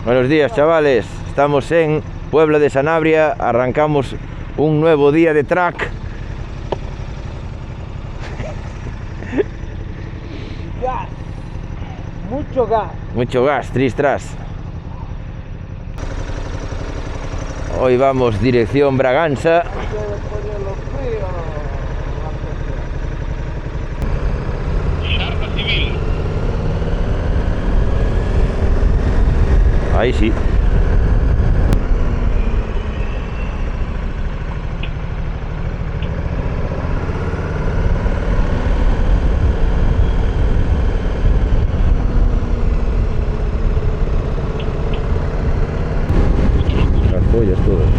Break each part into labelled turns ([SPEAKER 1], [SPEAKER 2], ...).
[SPEAKER 1] Buenos días, chavales. Estamos en Puebla de Sanabria. Arrancamos un nuevo día de track.
[SPEAKER 2] Gas. Mucho gas.
[SPEAKER 1] Mucho gas, tras. Hoy vamos dirección Braganza. Ahí sí. Las pollas todas.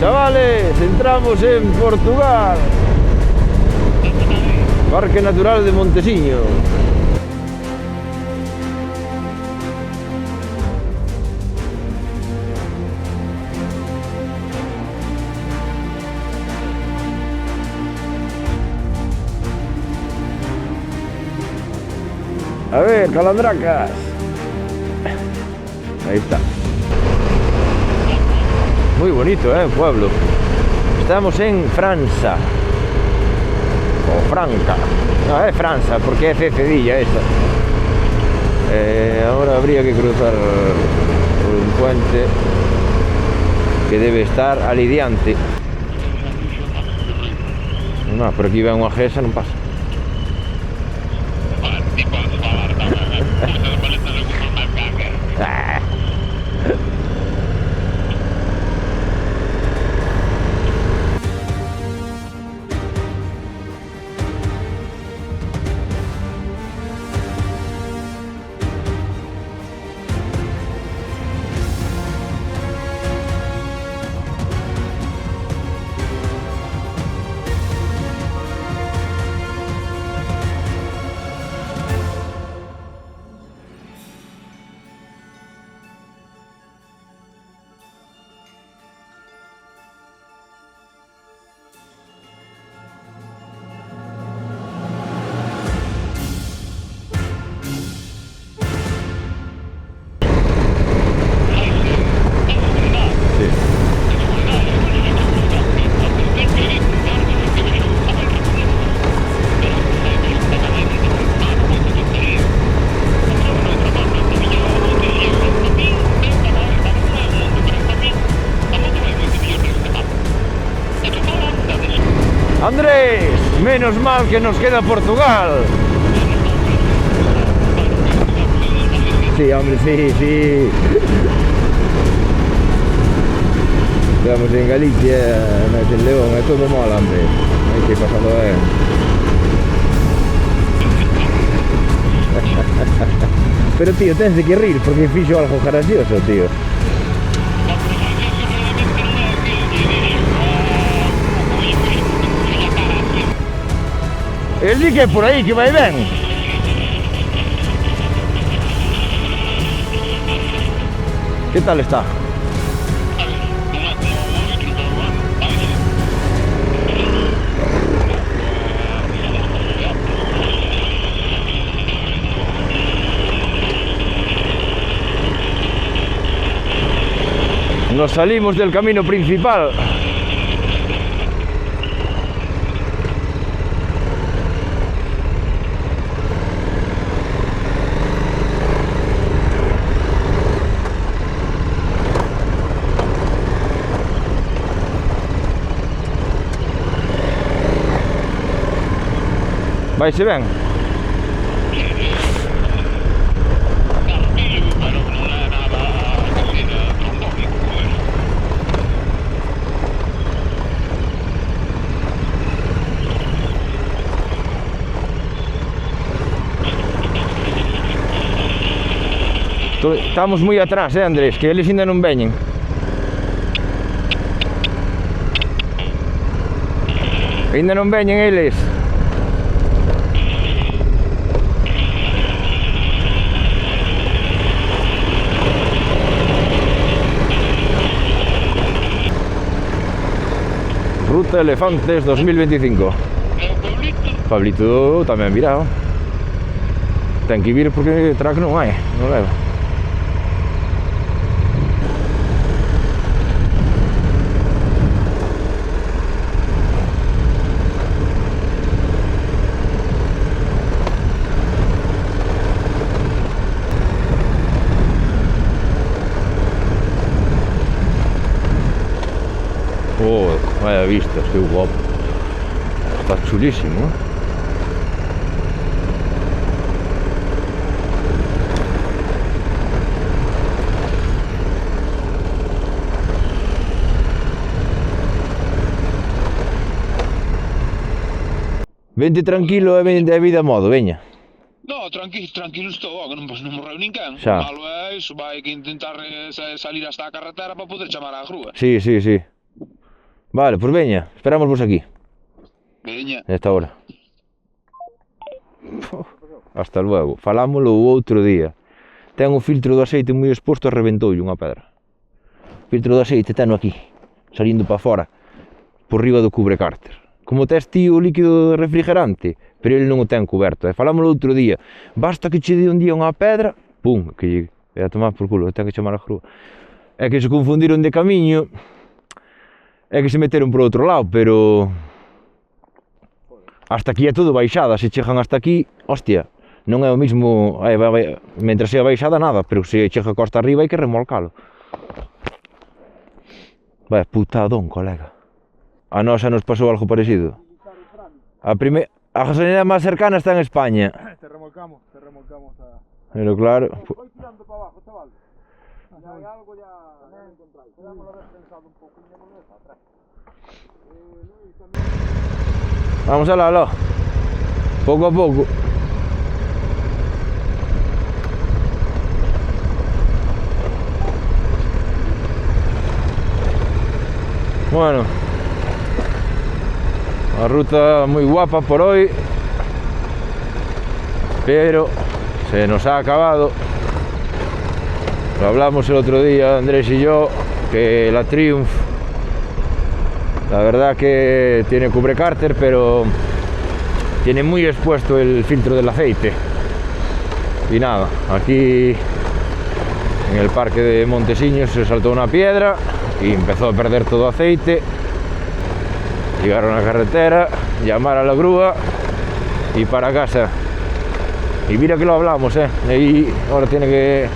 [SPEAKER 1] Chavales, entramos en Portugal. Parque Natural de Montesiño. A ver, calandracas. Ahí está. Muy bonito, el pueblo. Estamos en França. O Franca. No, es França, porque es cedilla esa. Ahora habría que cruzar por un puente que debe estar alidiante. No, pero aquí va unha gesa, non pasa. Andrés, menos mal que nos queda Portugal. Sí, hombre, sí. Estamos en Galicia, no es en León, es todo mal, hombre. Hay que pasarlo bien. Pero tío, tens de que rir porque fixo algo gracioso, tío. El di que é por aí, que vai ben. Que tal está? nos salimos del camino principal. Vaise ben? Estamos moi atrás, Andrés, que eles ainda non veñen. Ainda non veñen eles. Ruta Elefantes 2025. Pablito tamén virado. Ten que vir porque track non hai, non leva. Oh, vaya vista, estou guapo. Está chulísimo, eh? Vente tranquilo e vente a vida a modo, veña.
[SPEAKER 3] No, tranquilo estou, que non morreu ninguén.
[SPEAKER 1] Xa.
[SPEAKER 3] O malo é iso, vai que intentar salir hasta a carretera para poder chamar á grúa.
[SPEAKER 1] Sí. Vale, pues veña, esperamos vos aquí.
[SPEAKER 3] Veña.
[SPEAKER 1] Nesta hora. Hasta luego. Falámoslo o outro día. Ten o filtro do aceite moi exposto e reventoulle unha pedra. O filtro do aceite teno aquí, salindo para fora, por riba do cubrecárter. Como tes ti o líquido refrigerante, pero ele non o ten cuberto. E falámoslo outro día. Basta que che dé un día unha pedra, pum, que lle a tomar por culo, ten que chamar a grúa. É que se confundiron de camiño, é que se meteron por outro lado, pero hasta aquí é todo baixada, se chegan hasta aquí, hostia, non é o mismo, mentras sea baixada nada, pero se chega costa arriba hai que remolcalo. Vai, putadón, colega. A nosa nos pasou algo parecido. A gasolinera máis cercana está en España.
[SPEAKER 2] Te remolcamos a...
[SPEAKER 1] Pero claro...
[SPEAKER 2] Voy tirando para abajo, chaval. Ya hay algo ya encontráis. Podemos haber pensado un poco y me volvemos atrás. Luis, también...
[SPEAKER 1] Vamos a la, poco a poco. Bueno, una ruta muy guapa por hoy, pero se nos ha acabado. Lo hablamos el otro día, Andrés y yo, que la Triumph, la verdad que tiene cubrecárter, pero tiene muy expuesto el filtro del aceite. Y nada, aquí en el parque de Montesinos se saltó una piedra y empezó a perder todo aceite. Llegaron a la carretera, llamar a la grúa y para casa. Y mira que lo hablamos, y ahora tiene que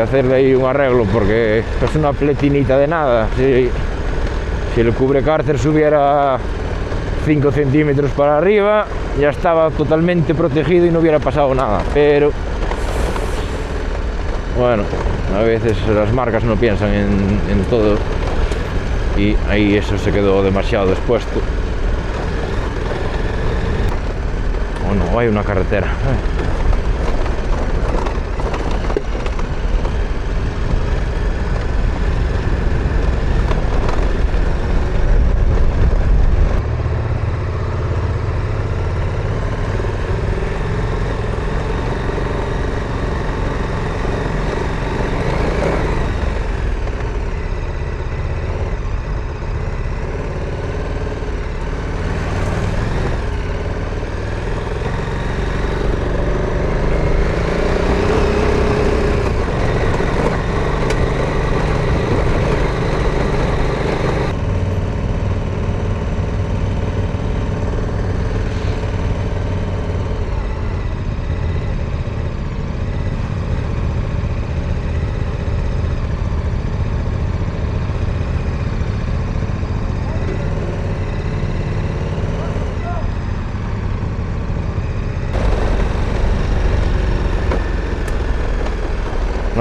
[SPEAKER 1] hacerle ahí un arreglo porque es una pletinita de nada. Si el cubrecárter subiera 5 centímetros para arriba, ya estaba totalmente protegido y no hubiera pasado nada. Pero bueno, a veces las marcas no piensan en todo y ahí eso se quedó demasiado expuesto. Oh no, hay una carretera.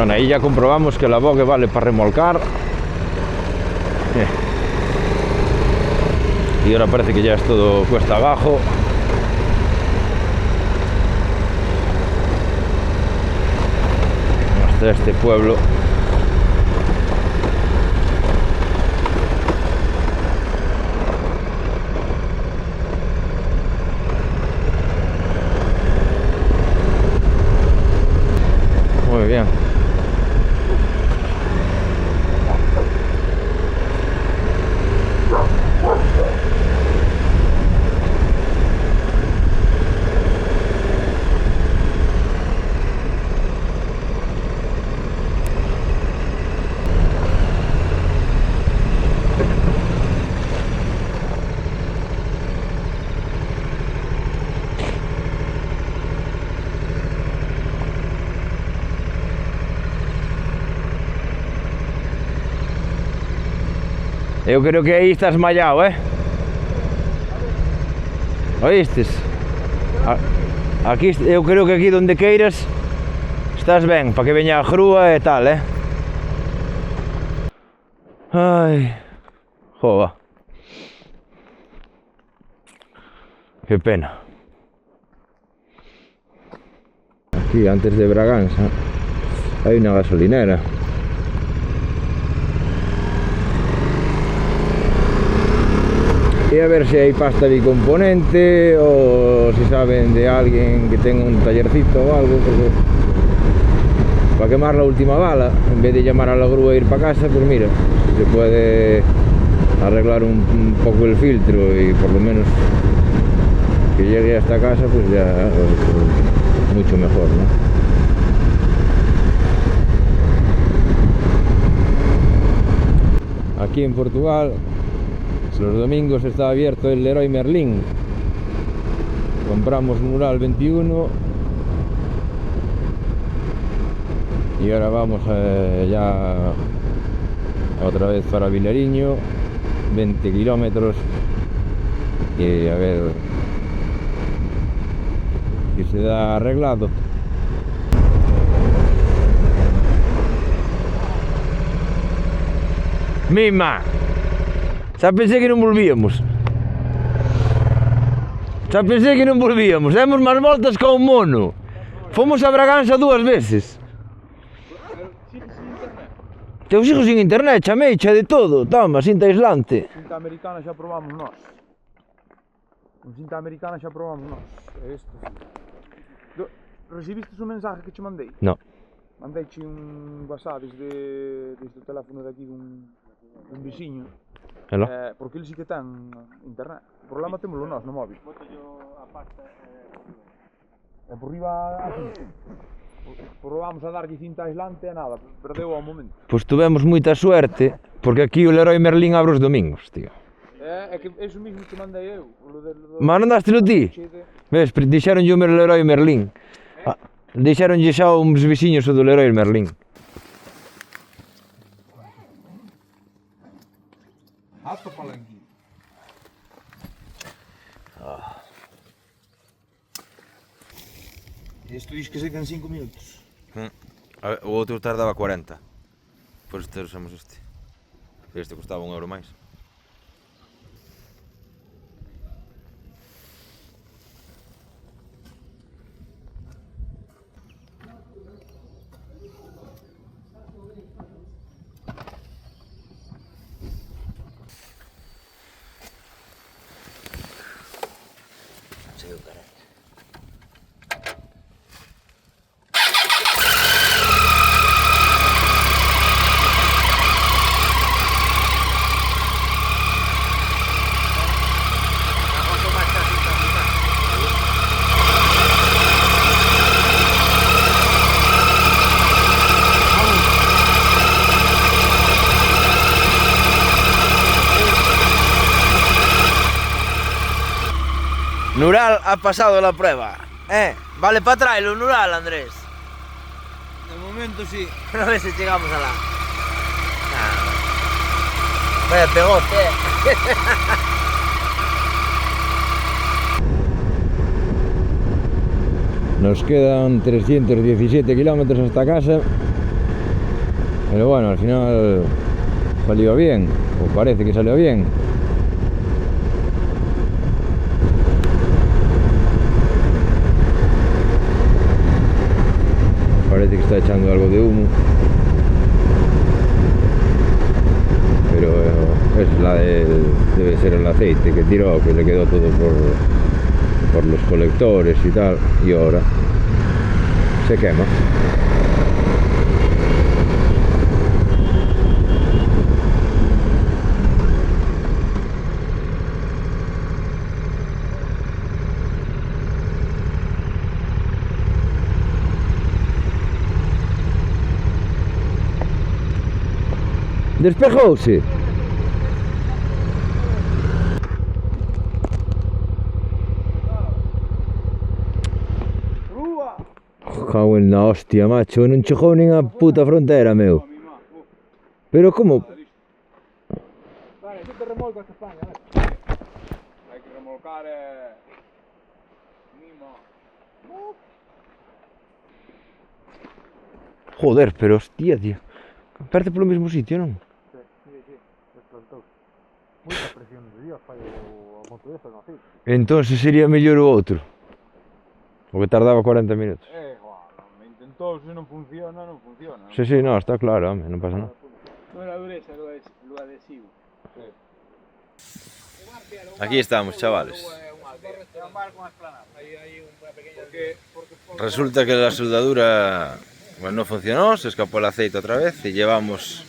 [SPEAKER 1] Bueno, ahí ya comprobamos que la bogue vale para remolcar. Y ahora parece que ya es todo cuesta abajo. Hasta este pueblo. Muy bien. Eu creo que aí estás mallado, Oístes? Aquí, eu creo que aquí donde queiras estás ben, para que veña a grúa e tal, Ai, joa. Que pena. Aquí, antes de Braganza, hai unha gasolinera. Y a ver si hay pasta bicomponente o si saben de alguien que tenga un tallercito o algo, porque para quemar la última bala, en vez de llamar a la grúa e ir para casa, pues mira, si se puede arreglar un poco el filtro y por lo menos que llegue hasta casa, pues ya mucho mejor, ¿no? Aquí en Portugal los domingos está abierto el Leroy Merlin. Compramos un Ural 21 y ahora vamos ya otra vez para Vilariño, 20 kilómetros, y a ver si se da arreglado. Mima, xa pensei que non volvíamos. Demos máis voltas ca un mono. Fomos a Braganza 2 veces. Teu sigo sin internet, chamei, xa de todo. Toma, cinta aislante.
[SPEAKER 2] Cinta americana xa probamos nós. Con cinta americana xa probamos nós. É isto. Recibiste o mensaje que che mandei?
[SPEAKER 1] No.
[SPEAKER 2] Mandeiche un WhatsApp desde o teléfono de aquí dun veciño. Porque ele sí que ten internet. O problema témolo nós no móvil. Botello a pasta e por riba así. Probamos a darlle cinta aislante e nada, perdeu ao momento.
[SPEAKER 1] Pois tuvemos moita suerte, porque aquí o Leroy Merlin abre os domingos, tío.
[SPEAKER 2] É que é o mesmo que mandei eu.
[SPEAKER 1] Mandástelo ti? Ves, dixeronlle o meu Leroy Merlin. Dixeronlle xa uns veciños o do Leroy Merlin.
[SPEAKER 2] Alto palanquín. Isto diz que se quedan 5 minutos.
[SPEAKER 1] O outro tardaba 40. Por isto usamos este. Este costaba €1 máis.
[SPEAKER 4] Nural ha pasado la prueba. Vale para traerlo, Nural, Andrés.
[SPEAKER 2] De momento sí.
[SPEAKER 4] A ver si llegamos a la... Vaya pegote.
[SPEAKER 1] Nos quedan 317 kilómetros hasta casa Pero bueno, al final salió bien, o parece que salió bien. Parece que está echando algo de humo. Pero debe ser el aceite que tiró, que le quedó todo por los colectores y tal, y ahora se quema. Despejouse. Cago en la hostia, macho, non chegou nin a puta frontera, meu. Pero como?
[SPEAKER 2] Vale, tú te remolcas a España, vale. Hai que remolcar mimo.
[SPEAKER 1] Joder, pero hostia, tío. Parte polo mesmo sitio, non?
[SPEAKER 2] Sí, explotou. Moita presión de Dios, fai o moto ese, non sei.
[SPEAKER 1] Entón sería mellor o outro. O que tardaba 40 minutos.
[SPEAKER 2] Me intentou, se non funciona, non funciona.
[SPEAKER 1] Sí, sí, no, está claro, home, non pasa nada.
[SPEAKER 2] Non era dureza, lo adhesivo.
[SPEAKER 4] Aquí estamos, chavales. Resulta que la soldadura no funcionó, se escapó el aceite otra vez y llevamos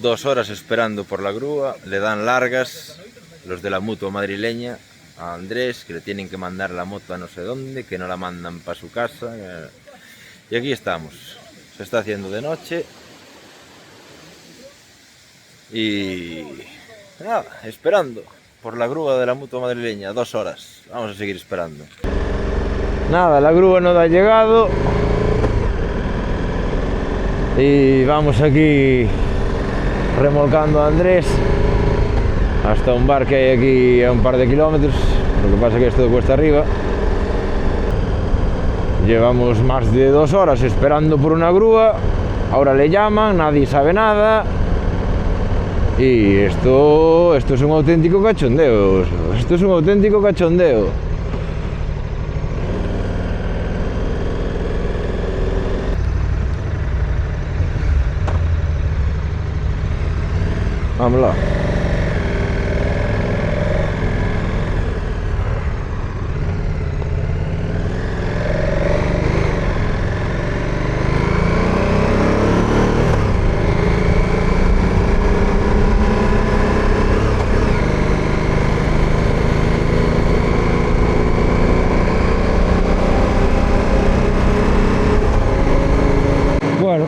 [SPEAKER 4] 2 horas esperando por la grúa. Le dan largas los de la mutua madrileña a Andrés, que le tienen que mandar la moto a no sé dónde, que no la mandan para su casa. Y aquí estamos. Se está haciendo de noche. Y nada, esperando por la grúa de la mutua madrileña, 2 horas. Vamos a seguir esperando.
[SPEAKER 1] Nada, la grúa no ha llegado. Y vamos aquí remolcando a Andrés hasta un bar que hay aquí a un par de kilómetros. Lo que pasa es que esto cuesta arriba. Llevamos más de 2 horas esperando por una grúa. Ahora le llaman, nadie sabe nada. Y esto es un auténtico cachondeo. Esto es un auténtico cachondeo. Vámonos. Bueno,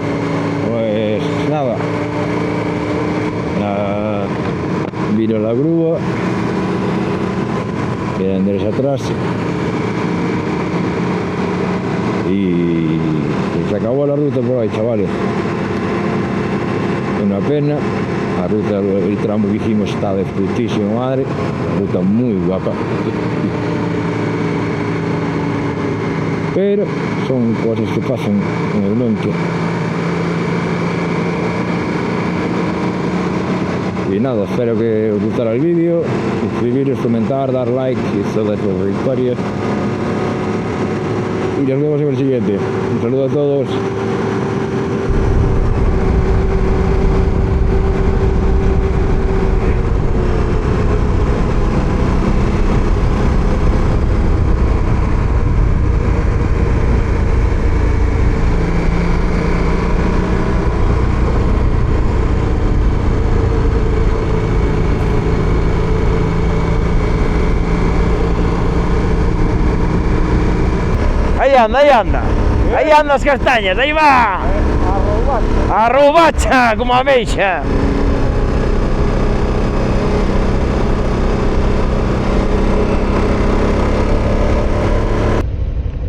[SPEAKER 1] pues nada. Vino la grúa, queda Andrés atrás y se acabó la ruta por ahí, chavales. Una pena, la ruta, el tramo que hicimos está de putísima madre, una ruta muy guapa, pero son cosas que pasan en el monte. Y nada, espero que os gustara el vídeo, suscribiros, comentar, dar like y todas esas historias. Y nos vemos en el siguiente. Un saludo a todos. Ahí anda las castañas, ahí va. A roubacha, como a meixa.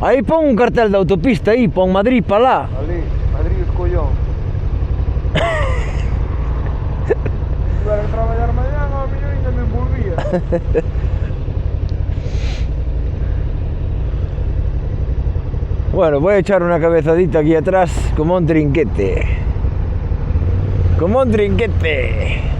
[SPEAKER 1] Aí pon un cartel de autopista, aí pon Madrid para lá.
[SPEAKER 2] Ali, Madrid os collón. Se tiver que traballar mañá, a mellor ainda me envolvía. Bueno, voy a echar una cabezadita aquí atrás como un trinquete.
[SPEAKER 1] como un trinquete.